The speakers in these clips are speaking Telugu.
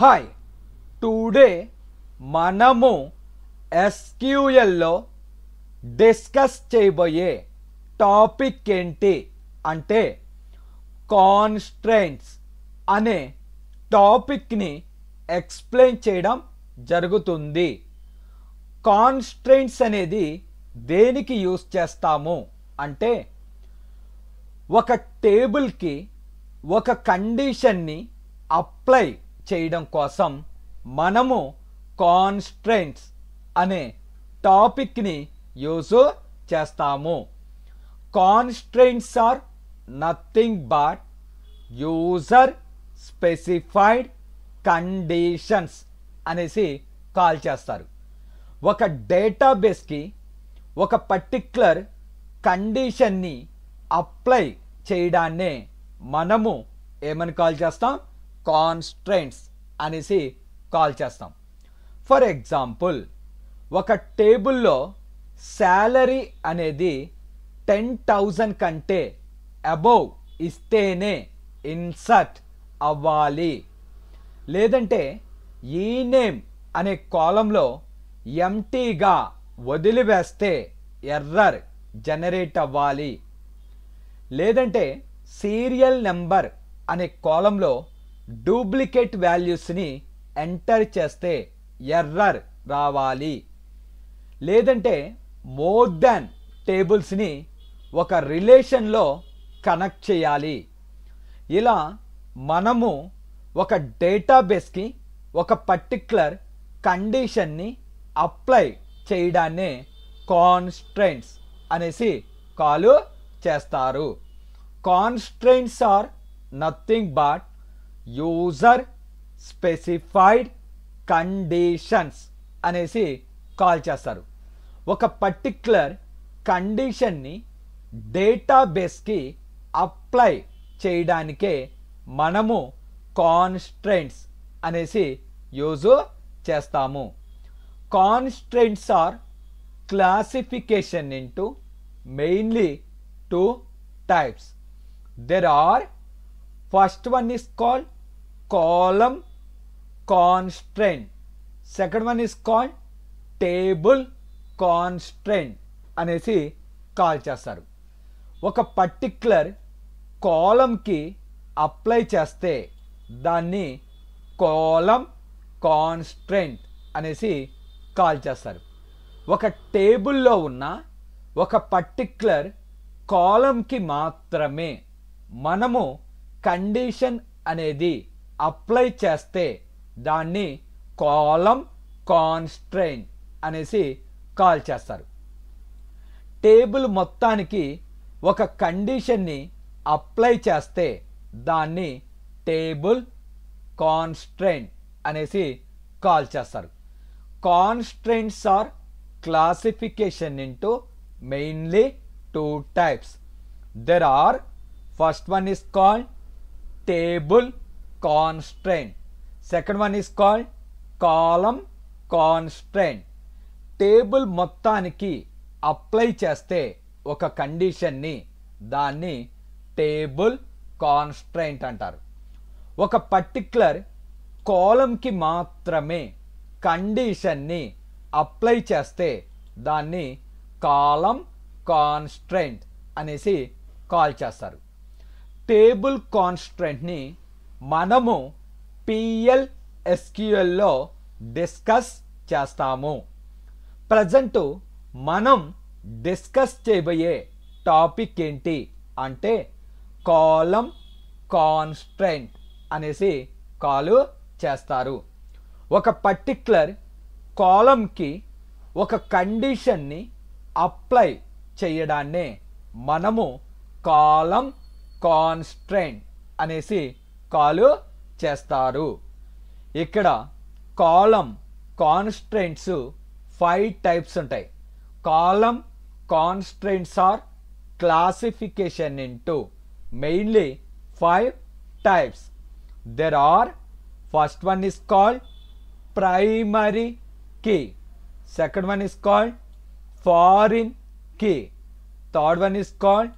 హాయ్ టుడే మనము SQL లో డిస్కస్ చేయబోయే టాపిక్ ఏంటి అంటే కాన్స్ట్రెంట్స్ అనే టాపిక్ని ఎక్స్ప్లెయిన్ చేయడం జరుగుతుంది. కాన్స్ట్రెంట్స్ అనేది దేనికి యూస్ చేస్తాము అంటే ఒక టేబుల్కి ఒక కండిషన్ని అప్లై చేయడం కోసం మనము కాన్స్ట్రెంట్స్ అనే టాపిక్ని యూజ్ చేస్తాము. Constraints are nothing but user specified conditions అనేసి కాల్ చేస్తారు. ఒక డేటాబేస్కి ఒక పర్టిక్యులర్ కండిషన్ని అప్లై చేయడాన్నే మనము ఏమని కాల్ చేస్తాం? కాన్స్ట్రెంట్స్ అనేసి కాల్ చేస్తాం. ఫర్ ఎగ్జాంపుల్, ఒక టేబుల్లో శాలరీ అనేది 10,000 కంటే అబోవ్ ఇస్తేనే ఇన్సర్ట్ అవ్వాలి. లేదంటే ఈ నేమ్ అనే కాలంలో ఎంటీగా వదిలివేస్తే ఎర్రర్ జనరేట్ అవ్వాలి. లేదంటే సీరియల్ నెంబర్ అనే కాలంలో డూప్లికేట్ వాల్యూస్ని ఎంటర్ చేస్తే ఎర్రర్ రావాలి. లేదంటే మోర్ దాన్ టేబుల్స్ని ఒక రిలేషన్లో కనెక్ట్ చేయాలి. ఇలా మనము ఒక డేటాబేస్కి ఒక పర్టిక్యులర్ కండిషన్ని అప్లై చేయడాన్నే కాన్స్ట్రెంట్స్ అనేసి కాల్ చేస్తారు. Constraints are nothing but user specified conditions అనేసి కాల్ చేస్తారు. ఒక పర్టిక్యులర్ కండిషన్ని డేటాబేస్కి అప్లై చేయడానికే మనము కాన్స్ట్రెంట్స్ అనేసి యూజ్ చేస్తాము. Constraints are classification into mainly 2 types. There are, first one is called column constraint, second one is called table constraint అనేసి కాల్ చేస్తారు. ఒక పర్టిక్యులర్ కాలంకి అప్లై చేస్తే దాన్ని కాలం కాన్స్ట్రెంట్ అనేసి కాల్ చేస్తారు. ఒక టేబుల్లో ఉన్న ఒక పర్టిక్యులర్ కాలంకి మాత్రమే మనము కండిషన్ అనేది అప్లై చేస్తే దాన్ని కాలం కాన్స్ట్రెంట్ అనేసి కాల్ చేస్తారు. టేబుల్ మొత్తానికి ఒక కండిషన్ని అప్లై చేస్తే దాన్ని టేబుల్ కాన్స్ట్రెంట్ అనేసి కాల్ చేస్తారు. Constraints are classification into mainly 2 types. There are, first one is called table constraint, second one is called column constraint. Table మొత్తానికి అప్లై చేస్తే ఒక కండిషన్ని దాన్ని టేబుల్ కాన్స్ట్రెంట్ అంటారు. ఒక పర్టిక్యులర్ కాలంకి మాత్రమే కండిషన్ని అప్లై చేస్తే దాన్ని కాలం కాన్స్ట్రెంట్ అనేసి కాల్ చేస్తారు. టేబుల్ కాన్స్ట్రెంట్ని మనము PL/SQLలో డిస్కస్ చేస్తాము. ప్రజెంట్ మనం డిస్కస్ చేయబోయే టాపిక్ ఏంటి అంటే కాలం కాన్స్ట్రెంట్ అనేసి కాల్ చేస్తారు. ఒక పర్టిక్యులర్ కాలంకి ఒక కండిషన్ని అప్లై చేయడాన్నే మనము కాలం కాన్స్ట్రెంట్ అనేసి కాల్ చేస్తారు. ఇక్కడ కాలం కాన్స్ట్రెంట్స్ 5 types ఉంటాయి. Column constraints are classification into mainly 5 types. There are, first one is called primary key, second one is called foreign key, third one is called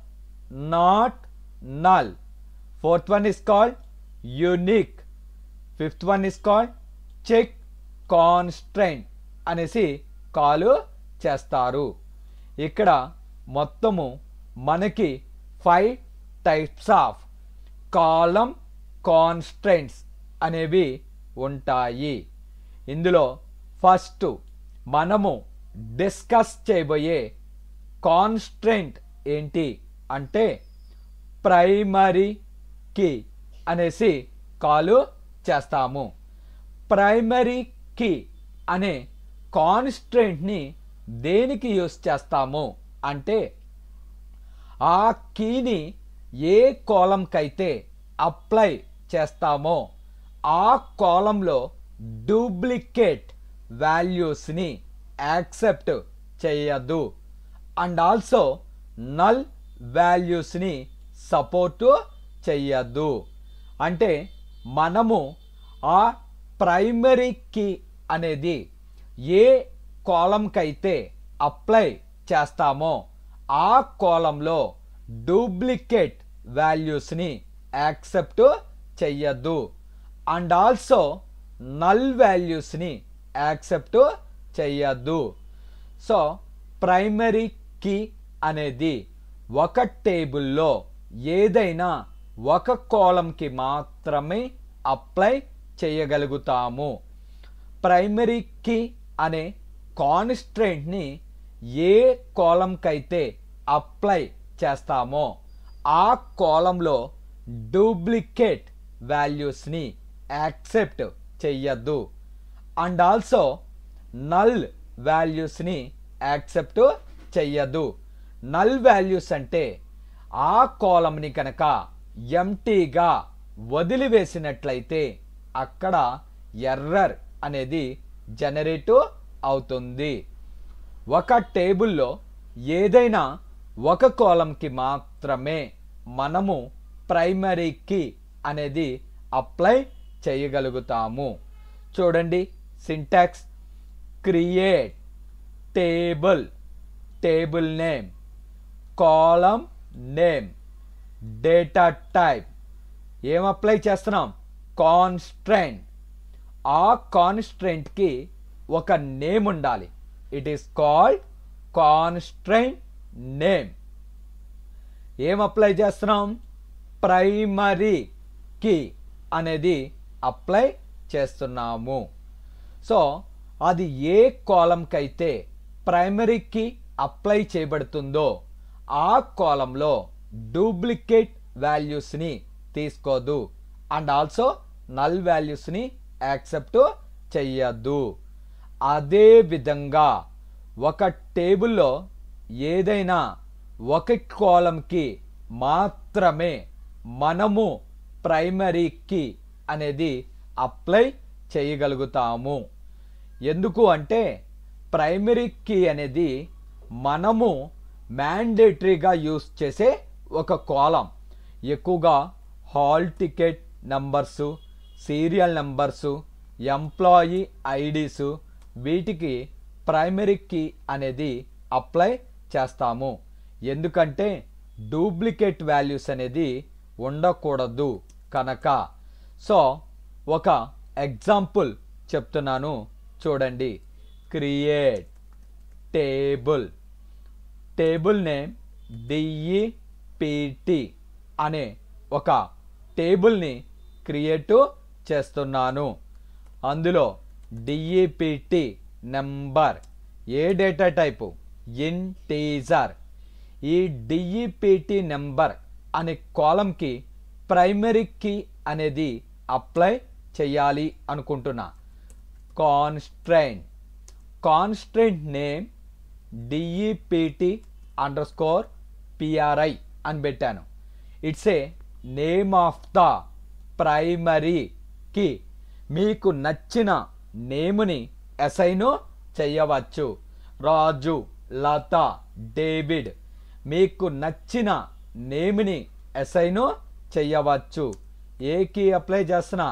not null, fourth one is called unique, fifth one is called check constraint అనేసి కాల్ చేస్తారు. ఇక్కడ మొత్తము మనకి 5 టైప్స్ ఆఫ్ కాలం కాన్స్ట్రైంట్స్ అనేవి ఉంటాయి. ఇందులో ఫస్ట్ మనము డిస్కస్ చేయబోయే కాన్స్ట్రైంట్ ఏంటి అంటే ప్రైమరీ కీ అనేసి కాల్ చేస్తాము. ప్రైమరీ కీ అనే కాన్స్ట్రైంట్ని దేనికి యూస్ చేస్తాము అంటే ఆ కీని ఏ కాలంకైతే అప్లై చేస్తామో ఆ కాలంలో డూప్లికేట్ వాల్యూస్ని యాక్సెప్ట్ చేయదు అండ్ ఆల్సో నల్ వాల్యూస్ని సపోర్ట్ చేయదు. అంటే మనము ఆ ప్రైమరీ కీ అనేది ఏ కాలంకైతే అప్లై చేస్తామో ఆ కాలంలో డూప్లికేట్ వాల్యూస్ని యాక్సెప్ట్ చెయ్యదు అండ్ ఆల్సో నల్ వాల్యూస్ని యాక్సెప్ట్ చెయ్యదు. సో ప్రైమరీ కీ అనేది ఒక టేబుల్లో ఏదైనా ఒక కాలంకి మాత్రమే అప్లై చేయగలుగుతాము. ప్రైమరీ కీ అనే కాన్స్ట్రైంట్ని ఏ కాలంకైతే అప్లై చేస్తామో ఆ కాలంలో డూప్లికేట్ వాల్యూస్ని యాక్సెప్ట్ చెయ్యద్దు అండ్ ఆల్సో నల్ వాల్యూస్ని యాక్సెప్ట్ చెయ్యదు. నల్ వాల్యూస్ అంటే ఆ కాలంని కనుక ఎంటీగా వదిలివేసినట్లయితే అక్కడ ఎర్రర్ అనేది జనరేట్ అవుతుంది. ఒక టేబుల్లో ఏదైనా ఒక కాలంకి మాత్రమే మనము ప్రైమరీ కీ అనేది అప్లై చేయగలుగుతాము. చూడండి syntax create table, table name, కాలం నేమ్, డేటా టైప్. ఏం అప్లై చేస్తున్నాం? కాన్స్ట్రైంట్. ఆ కాన్స్ట్రైంట్కి ఒక నేమ్ ఉండాలి. It is called constraint name. ఏం అప్లై చేస్తున్నాం? ప్రైమరీ కీ అనేది అప్లై చేస్తున్నాము. సో అది ఏ కాలంకైతే ప్రైమరీ కీ అప్లై చేయబడుతుందో ఆ కాలంలో డూప్లికేట్ వాల్యూస్ని తీసుకోదు అండ్ ఆల్సో నల్ వాల్యూస్ని యాక్సెప్ట్ చెయ్యదు. అదే విధంగా ఒక టేబుల్లో ఏదైనా ఒక కాలంకి మాత్రమే మనము ప్రైమరీ కీ అనేది అప్లై చేయగలుగుతాము. ఎందుకు అంటే ప్రైమరీ కీ అనేది మనము మ్యాండేటరీగా యూస్ చేసే ఒక కాలం. ఎక్కువగా hall ticket numbers, serial numbers, employee IDs వీటికి ప్రైమరీ కీ అనేది అప్లై చేస్తాము. ఎందుకంటే డూప్లికేట్ వాల్యూస్ అనేది ఉండకూడదు కనుక. సో ఒక ఎగ్జాంపుల్ చెప్తున్నాను చూడండి. Create table, table name DEPT అనే ఒక టేబుల్ని క్రియేట్ చేస్తున్నాను. అందులో DEPT నెంబర్ ఏ డేటా టైపు? ఇంటీజర్. ఈ DEPT నెంబర్ అనే కాలంకి ప్రైమరీ కీ అనేది అప్లై చేయాలి అనుకుంటున్నా. కాన్స్ట్రైంట్, కాన్స్ట్రైంట్ నేమ్ DEPT_PRI అని పెట్టాను. It's a name of the primary key. మీకు నచ్చిన నేముని అసైన్ చేయవచ్చు. రాజు, లత, డేవిడ్ మీకు నచ్చిన నేమ్ని అసైన్ చేయవచ్చు. ఏ కీ అప్లై చేస్తున్నా?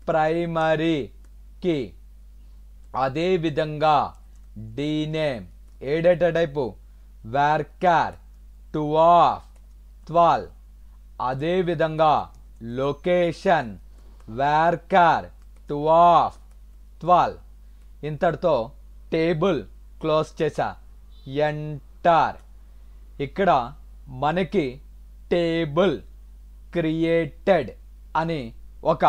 Primary key. అదేవిధంగా డి నేమ్ ఏ డేటా టైపు? varchar 2 of 12. అదేవిధంగా లొకేషన్ varchar 2 of 12. ఇంతటితో టేబుల్ క్లోజ్ చేసా. ఎంటర్. ఇక్కడ మనకి టేబుల్ క్రియేటెడ్ అని ఒక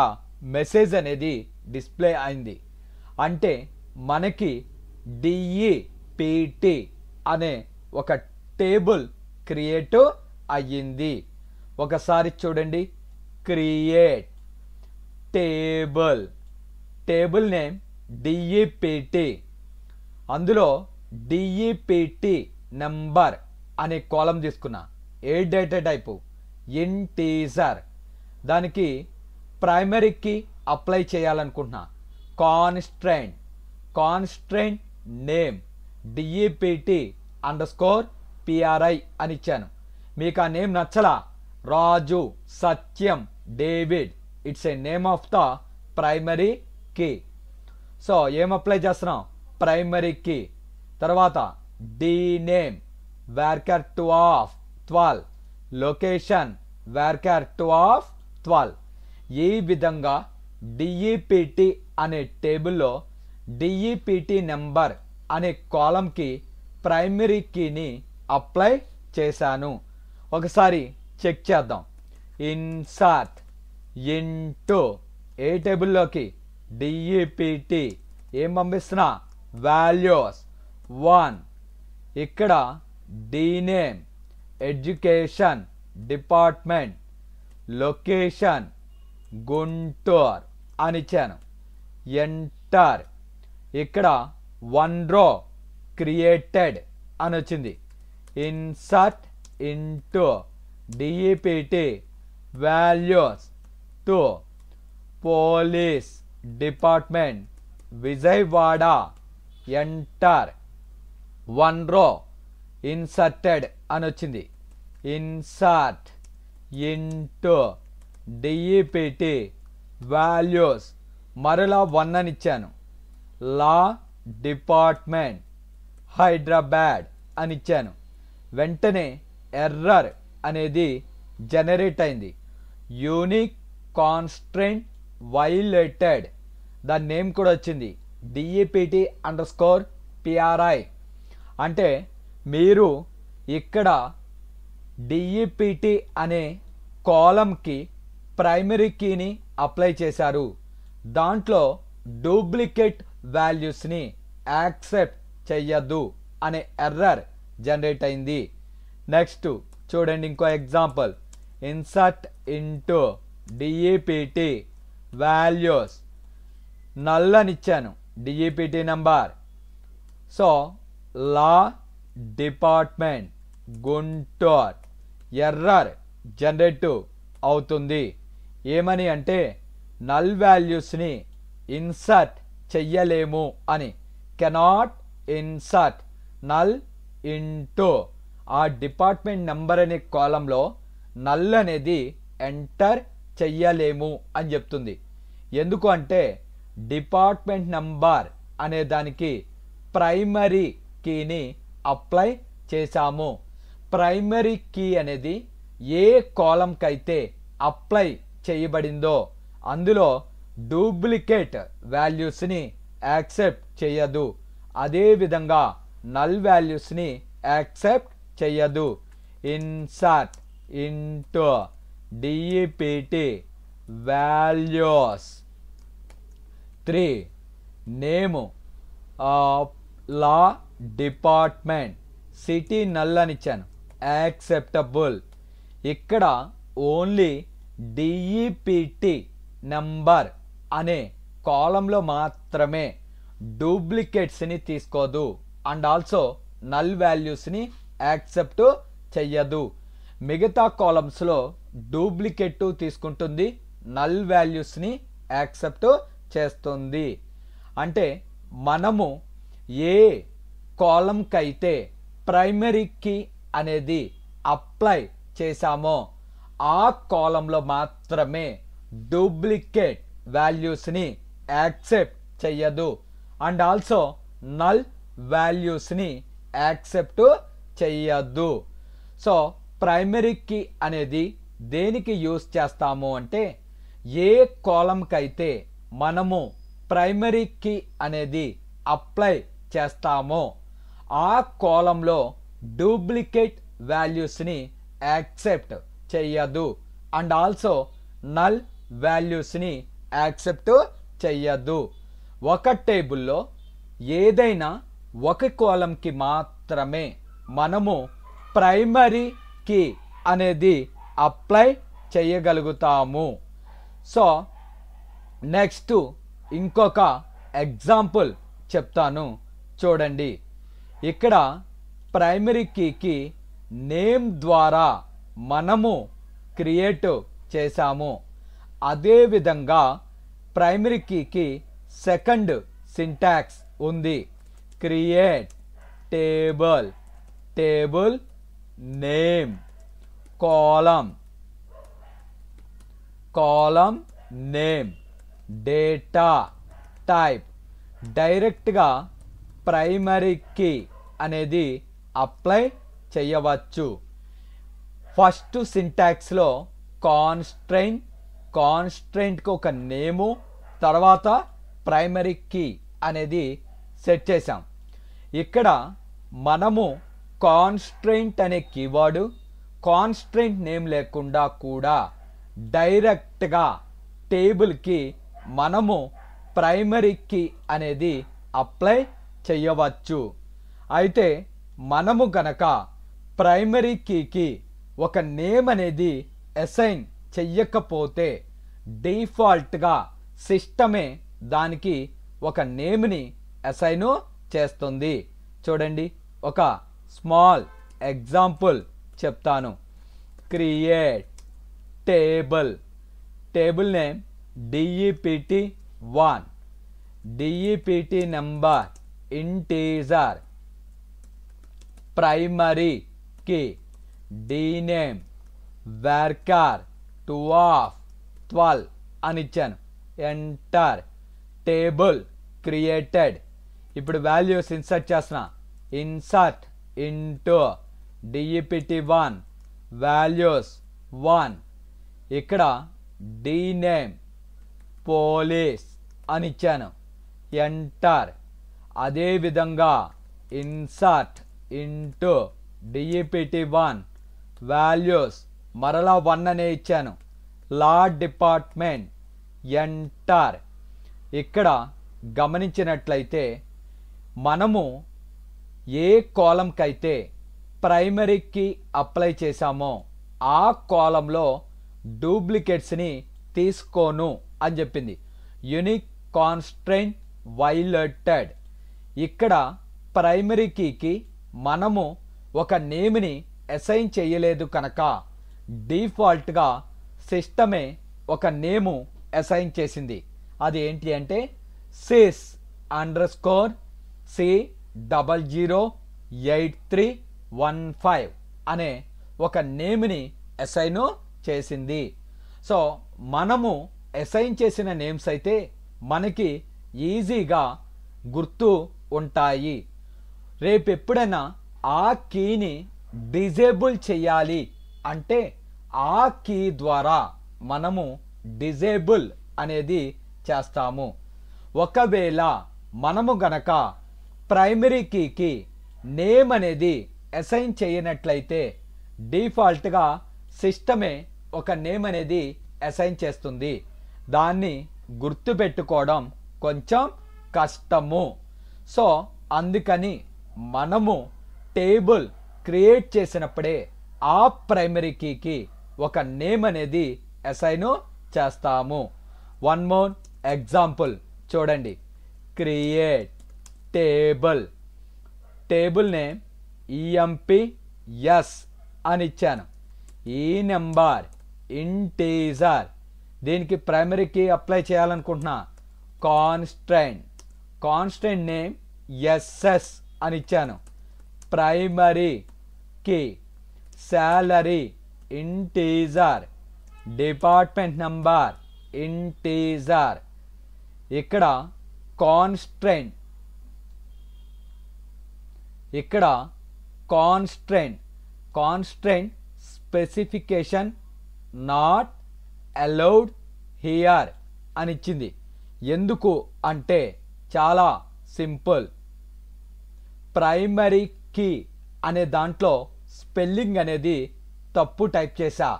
మెసేజ్ అనేది డిస్ప్లే అయింది. అంటే మనకి DEPT అనే ఒక టేబుల్ క్రియేట్ అయ్యింది. ఒకసారి చూడండి. Create table, table name DEPT. అందులో DEPT నెంబర్ అనే కాలం తీసుకున్నా. ఏ డేటా టైపు? ఇంటీజర్. దానికి ప్రైమరీకి అప్లై చేయాలనుకుంటున్నా. కాన్స్ట్రెంట్, కాన్స్ట్రెంట్ నేమ్ DEPT_PRI అని ఇచ్చాను. మీకు ఆ నేమ్ నచ్చలా? Raju, Satyam, David, it's a name of the primary key. So ఏం అప్లై చేస్తున్నాం? Primary key. తర్వాత D name varchar 2 of 12, location varchar 2 of 12. ఈ విధంగా DEPT అనే టేబుల్లో DEPT నెంబర్ అనే కాలంకి ప్రైమరీ కీని అప్లై చేశాను. ఒకసారి చెక్ చేద్దాం. ఇన్సర్ట్ ఇంటూ ఏ టేబుల్లోకి? DEPT. ఏం పంపిస్తున్నా? వాల్యూస్ 1. ఇక్కడ D name education department, location Guntur అని ఇచ్చాను. ఎంటర్. ఇక్కడ 1 రో క్రియేటెడ్ అని వచ్చింది. Insert into DEPT values 2. Police department Vijayawada. Enter. 1 row inserted అని వచ్చింది. ఇన్సర్ట్ ఇంటూ DEPT వాల్యూస్ మరలా 1 అని ఇచ్చాను. లా డిపార్ట్మెంట్ హైదరాబాద్ అని ఇచ్చాను. వెంటనే ఎర్రర్ అనేది జనరేట్ అయింది. Unique constraint violated. దాని నేమ్ కూడా వచ్చింది DEPT_PRI. అంటే మీరు ఇక్కడ DEPT అనే కాలంకి ప్రైమరీ కీని అప్లై చేశారు. దాంట్లో డూప్లికేట్ వాల్యూస్ని యాక్సెప్ట్ చెయ్యద్దు అనే ఎర్రర్ జనరేట్ అయింది. నెక్స్ట్ చూడండి ఇంకో example. Insert into DEPT values null అని ఇచ్చాను. DEPT number. So law department Guntur. Error generate అవుతుంది. ఏమని అంటే నల్ వాల్యూస్ని ఇన్సర్ట్ చెయ్యలేము అని. కెనాట్ ఇన్సర్ట్ నల్ ఇంటూ ఆ డిపార్ట్మెంట్ నెంబర్ అనే కాలంలో నల్ అనేది ఎంటర్ చెయ్యలేము అని చెప్తుంది. ఎందుకు అంటే డిపార్ట్మెంట్ నెంబర్ అనే దానికి ప్రైమరీ కీని అప్లై చేశాము. ప్రైమరీ కీ అనేది ఏ కాలంకైతే అప్లై చేయబడిందో అందులో డూప్లికేట్ వాల్యూస్ని యాక్సెప్ట్ చేయదు. అదేవిధంగా నల్ వాల్యూస్ని యాక్సెప్ట్ చేయదు. Insert into DEPT values 3. నేము లా డిపార్ట్మెంట్ సిటీ నల్ అని ఇచ్చాను. యాక్సెప్టబుల్. ఇక్కడ ఓన్లీ DEPT నెంబర్ అనే కాలంలో మాత్రమే డూప్లికేట్స్ని తీసుకోదు అండ్ ఆల్సో నల్ వాల్యూస్ని యాక్సెప్ట్ చెయ్యదు. మిగతా కాలమ్స్లో డూప్లికేట్ తీసుకుంటుంది, నల్ వాల్యూస్ని యాక్సెప్ట్ చేస్తుంది. అంటే మనము ఏ కాలంకైతే ప్రైమరీ కీ అనేది అప్లై చేశామో ఆ కాలంలో మాత్రమే డూప్లికేట్ వాల్యూస్ని యాక్సెప్ట్ చెయ్యదు అండ్ ఆల్సో నల్ వాల్యూస్ని యాక్సెప్ట్ చెయ్యదు. సో ప్రైమరీ కీ అనేది దేనికి యూజ్ చేస్తాము అంటే ఏ కాలంకి అయితే మనము ప్రైమరీ కీ అనేది అప్లై చేస్తామో ఆ కాలంలో డూప్లికేట్ వాల్యూస్ని యాక్సెప్ట్ చేయదు అండ్ ఆల్సో నల్ వాల్యూస్ని యాక్సెప్ట్ చెయ్యదు. ఒక టేబుల్లో ఏదైనా ఒక కాలంకి మాత్రమే మనము ప్రైమరీ కీ అనేది అప్లై చేయగలుగుతాము. సో నెక్స్ట్ ఇంకొక ఎగ్జాంపుల్ చెప్తాను చూడండి. ఇక్కడ ప్రైమరీ కీకి నేమ్ ద్వారా మనము క్రియేట్ చేసాము. అదేవిధంగా ప్రైమరీ కీకి సెకండ్ సింటాక్స్ ఉంది. క్రియేట్ టేబుల్, టేబుల్ నేమ్, కాలం, కాలం నేమ్, డేటా టైప్. డైరెక్ట్గా ప్రైమరీ కీ అనేది అప్లై చేయవచ్చు. ఫస్ట్ సింటాక్స్లో కాన్స్ట్రెయింట్, కాన్స్ట్రెయింట్కి ఒక నేము తర్వాత ప్రైమరీ కీ అనేది సెట్ చేసాం. ఇక్కడ మనము కాన్స్ట్రెయింట్ అనే కీవర్డ్ కాన్స్ట్రెయింట్ నేమ్ లేకుండా కూడా డైరెక్ట్గా టేబుల్కి మనము ప్రైమరీ కీ అనేది అప్లై చేయవచ్చు. అయితే మనము గనక ప్రైమరీ కీకి ఒక నేమ్ అనేది అసైన్ చెయ్యకపోతే డిఫాల్ట్గా సిస్టమే దానికి ఒక నేమ్ని అసైన్ చేస్తుంది. చూడండి, ఒక స్మాల్ ఎగ్జాంపుల్ చెప్తాను. Create table, table name DEPT1, DEPT number integer, primary key dname varchar 2 of 12 అని ఇచ్చాను. ఎంటర్. Table created. ఇప్పుడు వాల్యూస్ ఇన్సర్ట్ చేస్తున్నా. Insert into DEPT1 values 1. ఇక్కడ dname పోలీస్ అని ఇచ్చాను. ఎంటర్. అదేవిధంగా ఇన్సర్ట్ ఇంటూ DEPT1 వాల్యూస్ మరలా 1 అనే ఇచ్చాను. Law department. ఎంటర్. ఇక్కడ గమనించినట్లయితే మనము ఏ కాలంకి అయితే ప్రైమరీకి అప్లై చేశామో ఆ కాలంలో డూప్లికేట్స్ని తీసుకోను అని చెప్పింది. Unique constraint violated. ఇక్కడ ప్రైమరీ కీకి మనము ఒక నేమ్ని అసైన్ చేయలేదు కనుక డిఫాల్ట్గా సిస్టమే ఒక నేము అసైన్ చేసింది. అది ఏంటి అంటే sys_C008315 అనే ఒక నేమ్ని అసైన్ చేసింది. సో మనము అసైన్ చేసిన నేమ్స్ అయితే మనకి ఈజీగా గుర్తు ఉంటాయి. రేపు ఎప్పుడైనా ఆ కీని డిజేబుల్ చేయాలి అంటే ఆ కీ ద్వారా మనము డిజేబుల్ అనేది చేస్తాము. ఒకవేళ మనము గనక ప్రైమరీ కీకి నేమ్ అనేది అసైన్ చేయనట్లయితే డిఫాల్ట్గా సిస్టమే ఒక నేమ్ అనేది అసైన్ చేస్తుంది. దాన్ని గుర్తుపెట్టుకోవడం కొంచెం కష్టము. సో అందుకని మనము టేబుల్ క్రియేట్ చేసినప్పుడే ఆ ప్రైమరీ కీకి ఒక నేమ్ అనేది అసైన్ చేస్తాము. వన్ మోర్ ఎగ్జాంపుల్ చూడండి. Create table, table name EMPS అని ఇచ్చాను. ఈ నెంబర్ ఇంటీజర్. దీనికి ప్రైమరీ కీ అప్లై చేయాలనుకుంటున్నా. కాన్స్ట్రెయింట్, కాన్స్ట్రెయింట్ నేమ్ SS అని ఇచ్చాను. Primary key salary integer, department number integer. ఇక్కడ కాన్స్ట్రెయింట్, ఇక్కడ constraint, constraint specification not allowed here అని ఇచ్చింది. ఎందుకు అంటే చాలా సింపుల్. ప్రైమరీ కీ అనే దాంట్లో స్పెల్లింగ్ అనేది తప్పు టైప్ చేశా.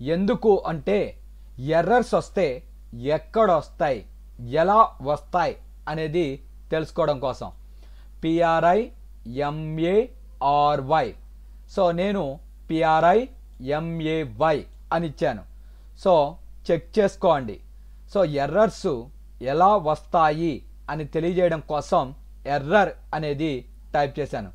ఎందుకు అంటే ఎర్రర్స్ వస్తే ఎక్కడ వస్తాయి, ఎలా వస్తాయి అనేది తెలుసుకోవడం కోసం. PRIMARY. సో నేను PRIMAY అని ఇచ్చాను. సో చెక్ చేసుకోండి. సో ఎర్రర్స్ ఎలా వస్తాయి అని తెలియజేయడం కోసం ఎర్రర్ అనేది టైప్ చేశాను.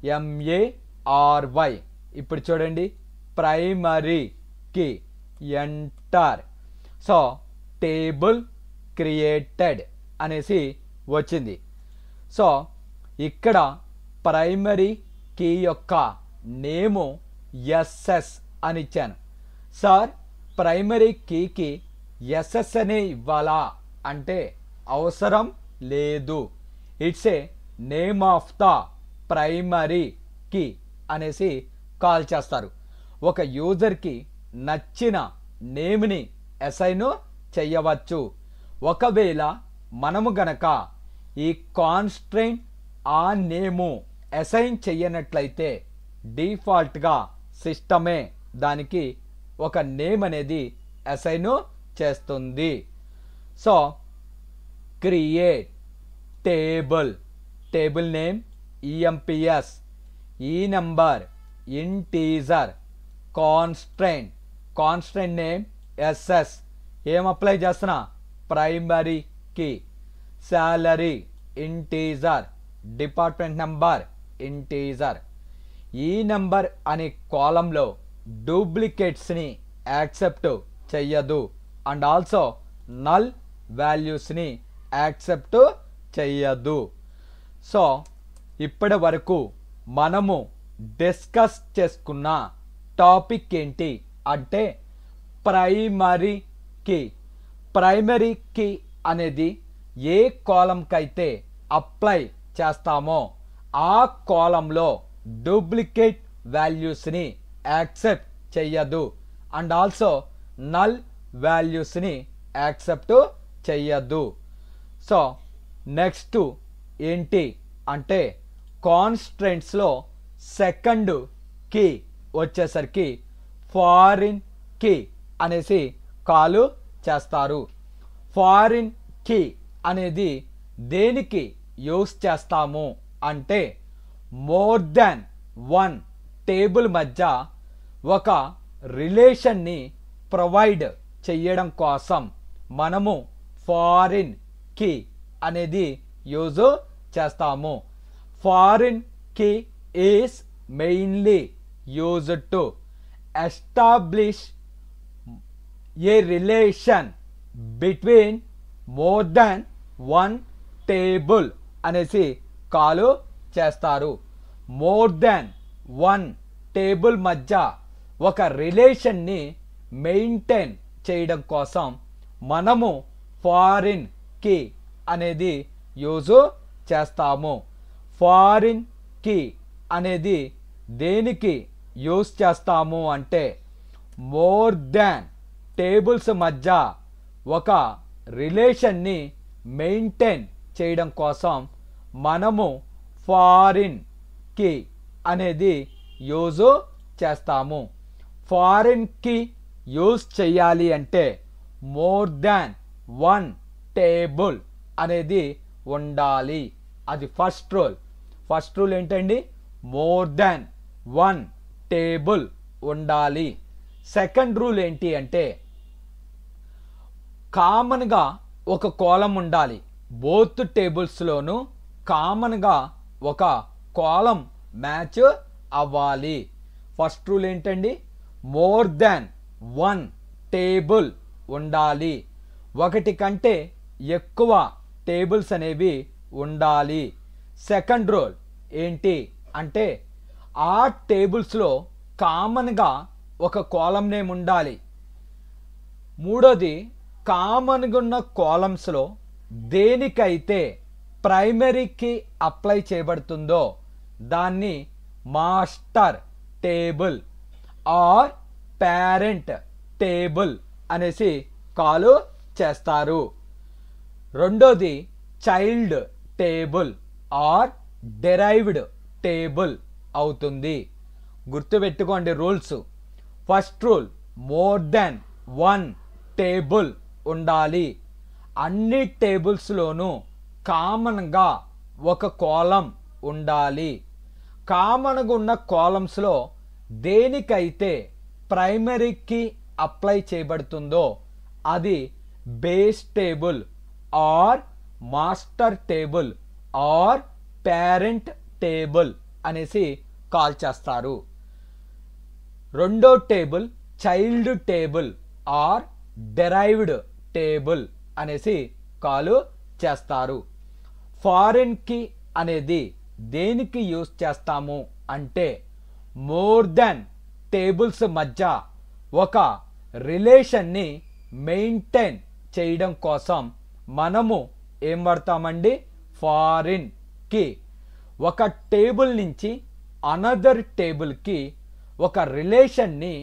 MARY. ఇప్పుడు చూడండి, ప్రైమరీకి ఎంటర్. సో టేబుల్ క్రియేటెడ్ అనేసి వచ్చింది. సో ఇక్కడ ప్రైమరీ కీ యొక్క నేము SS అని ఇచ్చాను. సార్ ప్రైమరీ కీకి SS అనే ఇవ్వాలా అంటే అవసరం లేదు. It's a name of the primary key అనేసి కాల్ చేస్తారు. ఒక యూజర్కి నచ్చిన నేమ్ని అసైన్ చెయ్యవచ్చు. ఒకవేళ మనము గనక ఈ కాన్స్ట్రెయింట్ ఆ నేము అసైన్ చెయ్యనట్లయితే డిఫాల్ట్గా సిస్టమే దానికి ఒక నేమ్ అనేది అసైన్ చేస్తుంది. So create table name EMPS, ఈ number integer, constraint name SS. ఏం అప్లై చేస్తున్నా? ప్రైమరీకి. Salary integer, department number integer. ఈ నెంబర్ అనే కాలంలో డూప్లికేట్స్ని యాక్సెప్ట్ చెయ్యదు అండ్ ఆల్సో నల్ వాల్యూస్ని యాక్సెప్ట్ చెయ్యదు. సో ఇప్పటి వరకు మనము డిస్కస్ చేసుకున్న టాపిక్ ఏంటి అంటే ప్రైమరీ కీ అనేది ఏ కాలంకైతే అప్లై చేస్తామో ఆ కాలంలో డూప్లికేట్ వాల్యూస్ని యాక్సెప్ట్ చెయ్యదు అండ్ ఆల్సో నల్ వాల్యూస్ని యాక్సెప్ట్ చెయ్యదు. సో నెక్స్ట్ ఏంటి అంటే కాన్స్ట్రెంట్స్లో సెకండ్ కీ వచ్చేసరికి ఫారిన్ కీ అనేసి కాలు చేస్తారు. ఫారిన్ కీ అనేది దేనికి యూస్ చేస్తాము అంటే మోర్ దాన్ వన్ టేబుల్ మధ్య ఒక రిలేషన్ని ప్రొవైడ్ చేయడం కోసం మనము ఫారిన్ కీ అనేది యూజ్ చేస్తాము. Foreign key is mainly used to establish a relation between more than one table అనేసి కాలు చేస్తారు. మోర్ దాన్ వన్ టేబుల్ మధ్య ఒక రిలేషన్ని మెయింటైన్ చేయడం కోసం మనము ఫారిన్ కీ అనేది యూజ్ చేస్తాము. ఫారిన్ కీ అనేది దేనికి యూజ్ చేస్తాము అంటే మోర్ దాన్ టేబుల్స్ మధ్య ఒక రిలేషన్ని మెయింటైన్ చేయడం కోసం మనము ఫారిన్ కీ అనేది యూజ్ చేస్తాము. ఫారిన్ కీ యూజ్ చేయాలి అంటే మోర్ దాన్ వన్ టేబుల్ అనేది ఉండాలి. అది ఫస్ట్ రూల్. ఫస్ట్ రూల్ ఏంటండి? మోర్ దాన్ వన్ టేబుల్ ఉండాలి. సెకండ్ రూల్ ఏంటి అంటే కామన్గా ఒక కాలం ఉండాలి. బోత్ టేబుల్స్లోనూ కామన్గా ఒక కాలం మ్యాచ్ అవ్వాలి. ఫస్ట్ రూల్ ఏంటండి? మోర్ దాన్ వన్ టేబుల్ ఉండాలి. ఒకటి కంటే ఎక్కువ టేబుల్స్ అనేవి ఉండాలి. సెకండ్ రూల్ ఏంటి అంటే ఆ టేబుల్స్లో కామన్గా ఒక కాలం నేమ్ ఉండాలి. మూడోది, కామన్గా ఉన్న కాలమ్స్లో దేనికైతే ప్రైమరీకి అప్లై చేయబడుతుందో దాన్ని master table or parent table అనేసి కాల్ చేస్తారు. రెండోది child table or derived table అవుతుంది. గుర్తుపెట్టుకోండి rules. First rule, more then one table ఉండాలి. అన్ని టేబుల్స్లోనూ కామన్గా ఒక కాలం ఉండాలి. కామన్గా ఉన్న కాలమ్స్లో దేనికైతే ప్రైమరీకి అప్లై చేయబడుతుందో అది base table or master table or parent table అనేసి కాల్ చేస్తారు. రెండో table child table or derived table అనేసి కాల్ చేస్తారు. ఫారిన్ కీ అనేది దేనికి యూజ్ చేస్తాము అంటే మోర్ దెన్ టేబుల్స్ మధ్య ఒక రిలేషన్ని మెయింటైన్ చేయడం కోసం మనము ఏం వాడతామండి? Foreign key. ఒక టేబుల్ నుంచి అనదర్ టేబుల్కి ఒక రిలేషన్ని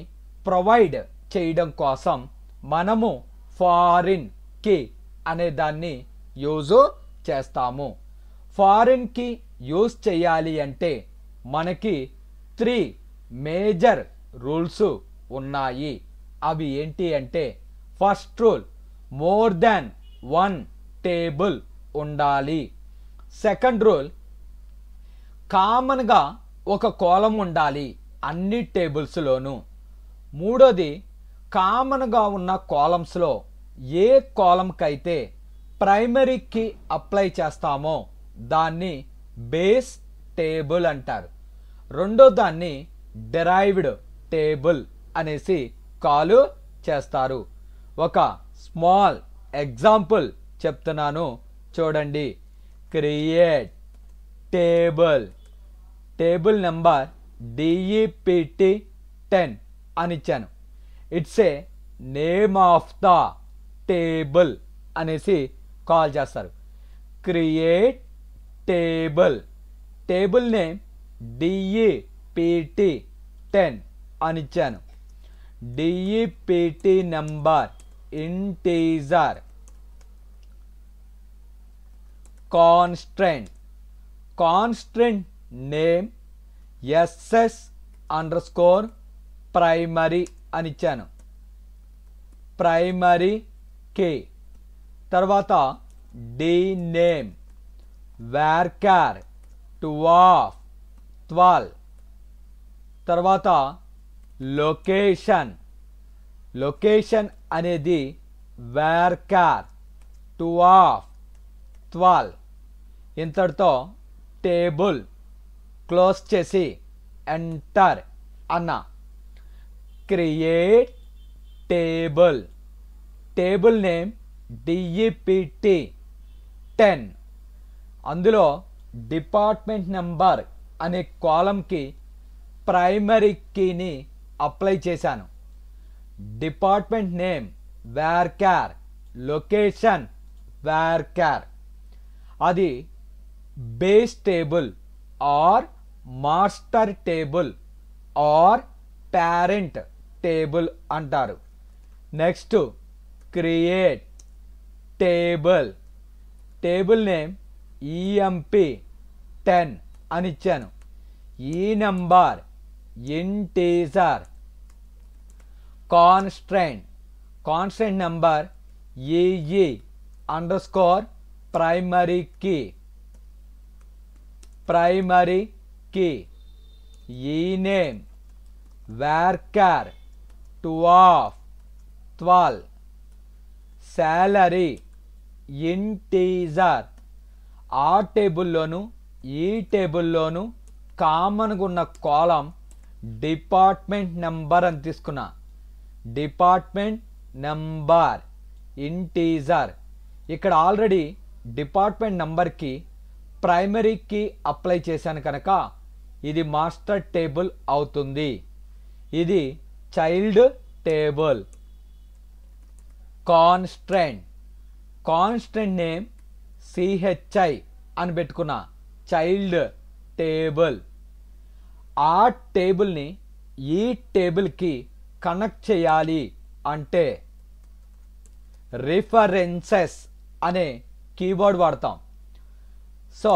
ప్రొవైడ్ చేయడం కోసం మనము ఫారిన్ కీ అనే దాన్ని యూజ్ చేస్తాము. ఫారిన్ కీ యూజ్ చేయాలి అంటే మనకి 3 మేజర్ రూల్స్ ఉన్నాయి. అవి ఏంటి అంటే first rule, more than one table ఉండాలి. సెకండ్ రూల్, కామన్గా ఒక కాలం ఉండాలి అన్ని టేబుల్స్లోనూ. మూడోది, కామన్గా ఉన్న కాలమ్స్లో ఏ కాలంకైతే ప్రైమరీకి అప్లై చేస్తామో దాన్ని బేస్ టేబుల్ అంటారు. రెండో దాన్ని డెరైవ్డ్ టేబుల్ అనేసి కాల్ చేస్తారు. ఒక స్మాల్ ఎగ్జాంపుల్ చెప్తున్నాను చూడండి. Create table, table number DEPT10 అని ఇచ్చాను. It's a name of the table అనేసి కాల్ చేస్తారు. Create table, table name DEPT10 అని ఇచ్చాను. DEPT number integer, constant, constant name SS_primary అని ఇచ్చాను. Primary key. తర్వాత డి నేమ్ varchar 12. తర్వాత లొకేషన్, లొకేషన్ అనేది varchar 12. ఇంతటితో టేబుల్ క్లోజ్ చేసి ఎంటర్ అన్న. Create table, table name DEPT10. అందులో డిపార్ట్మెంట్ నెంబర్ అనే కాలంకి ప్రైమరీ కీని అప్లై చేశాను. Department name varchar, location varchar. అది base table or master table or parent table అంటారు. Next create table, table name EMP10 అని ఇచ్చాను. ఈ number integer. Constant, constant number EE_primary key, primary key. ఈ నేమ్ varchar 12. Salary integer. ఆ టేబుల్లోను ఈ టేబుల్లోను కామన్గా ఉన్న కాలం డిపార్ట్మెంట్ నెంబర్ అని తీసుకున్నా. Department number integer. ఇక్కడ ఆల్రెడీ డిపార్ట్మెంట్ నెంబర్కి ప్రైమరీకి అప్లై చేశాను కనుక ఇది మాస్టర్ టేబుల్ అవుతుంది. ఇది child table. Constant, constant name CHI అని పెట్టుకున్న చైల్డ్ టేబుల్. ఆ టేబుల్ని ఈ టేబుల్కి కనెక్ట్ చేయాలి అంటే రిఫరెన్సెస్ అనే కీవర్డ్ వాడతాం. సో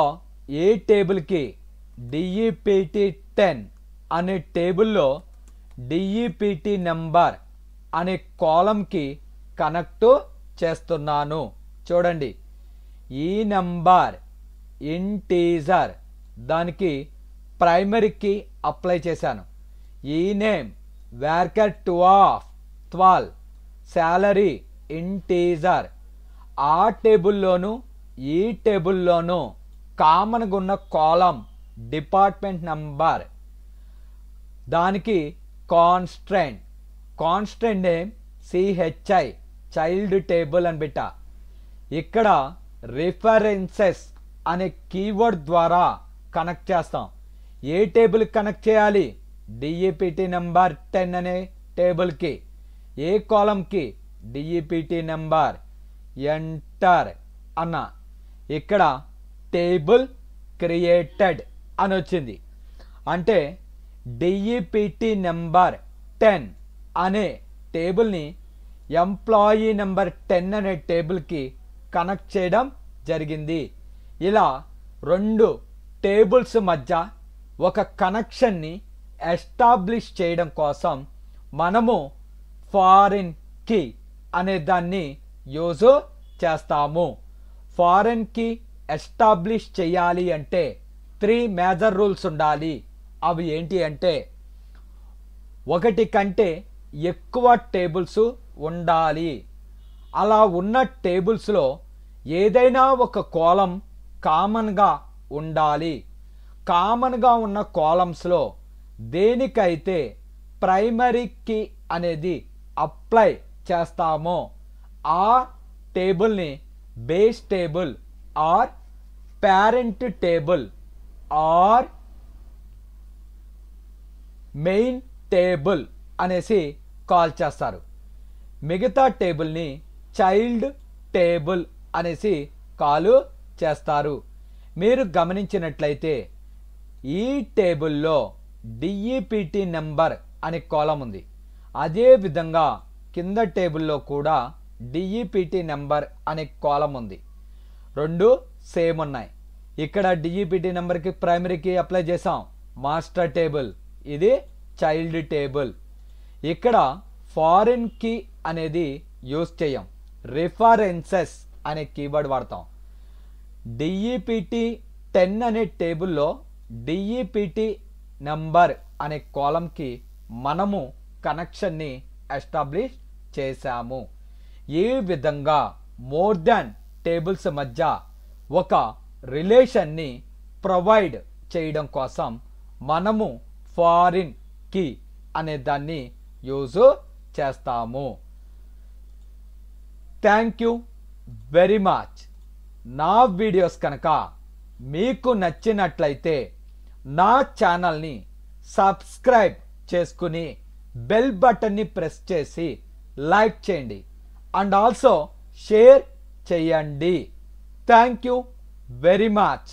ఏ టేబుల్కి డిఈపిటి 10 అనే టేబుల్లో డిఈపిటి నెంబర్ అనే కాలంకి కనెక్ట్ చేస్తున్నాను. చూడండి, ఈ నెంబర్ ఇంటీజర్ దానికి ప్రైమరీకి అప్లై చేశాను. ఈ నేమ్ వేర్కర్ 12 శాలరీ ఇంటీజర్. ఆ టేబుల్లోనూ ఈ టేబుల్లోనూ కామన్గా ఉన్న కాలం డిపార్ట్మెంట్ నంబర్, దానికి constant name CHI child table అని పెట్టా. ఇక్కడ రిఫరెన్సెస్ అనే కీవర్డ్ ద్వారా కనెక్ట్ చేస్తాం. ఏ టేబుల్కి కనెక్ట్ చేయాలి? డిఈపిటి నెంబర్ 10 అనే టేబుల్కి. ఏ కాలంకి? DEPT number. ఎంటర్ అన్న. ఇక్కడ టేబుల్ క్రియేటెడ్ అని వచ్చింది. అంటే డిఈపిటి నెంబర్ 10 అనే టేబుల్ని ఎంప్లాయీ నెంబర్ 10 అనే టేబుల్కి కనెక్ట్ చేయడం జరిగింది. ఇలా రెండు టేబుల్స్ మధ్య ఒక కనెక్షన్ని ఎస్టాబ్లిష్ చేయడం కోసం మనము ఫారిన్ కీ అనే దాన్ని యూజ్ చేస్తాము. ఫారిన్ కీ ఎస్టాబ్లిష్ చేయాలి అంటే 3 మేజర్ రూల్స్ ఉండాలి. అవి ఏంటి అంటే, ఒకటి కంటే ఎక్కువ టేబుల్స్ ఉండాలి. అలా ఉన్న టేబుల్స్లో ఏదైనా ఒక కాలం కామన్గా ఉండాలి. కామన్గా ఉన్న కాలమ్స్లో దేనికైతే ప్రైమరీ కీ అనేది అప్లై చేస్తామో ఆ టేబుల్ని base table or parent table or main table అనేసి కాల్ చేస్తారు. మిగతా టేబుల్ని చైల్డ్ టేబుల్ అనేసి కాల్ చేస్తారు. మీరు గమనించినట్లయితే ఈ టేబుల్లో డిఈపిటి నెంబర్ అనే కాలం ఉంది. అదే విధంగా కింద టేబుల్లో కూడా డిఈపిటి నెంబర్ అనే కాలం ఉంది. రెండు సేమ్ ఉన్నాయి. ఇక్కడ డిఈపిటి నెంబర్కి ప్రైమరీకి అప్లై చేసాం, మాస్టర్ టేబుల్. ఇది చైల్డ్ టేబుల్. ఇక్కడ ఫారిన్ కీ అనేది యూజ్ చేయం, రిఫరెన్సెస్ అనే కీవర్డ్ వాడతాం. డిఈపిటి 10 అనే టేబుల్లో డిఈపిటి నెంబర్ అనే కాలంకి మనము కనెక్షన్ని ఎస్టాబ్లిష్ చేశాము. ఈ విధంగా మోర్ దాన్ టేబుల్స్ మధ్య ఒక రిలేషన్ని ప్రొవైడ్ చేయడం కోసం మనము ఫారిన్ కీ అనే దాన్ని యూజ్ చేస్తాము. Thank you very much. నా వీడియోస్ కనుక మీకు నచ్చినట్లయితే నా ఛానల్ని సబ్స్క్రైబ్ చేసుకుని బెల్ బటన్ని ప్రెస్ చేసి లైక్ చేయండి అండ్ ఆల్సో షేర్ చేయండి. Thank you very much.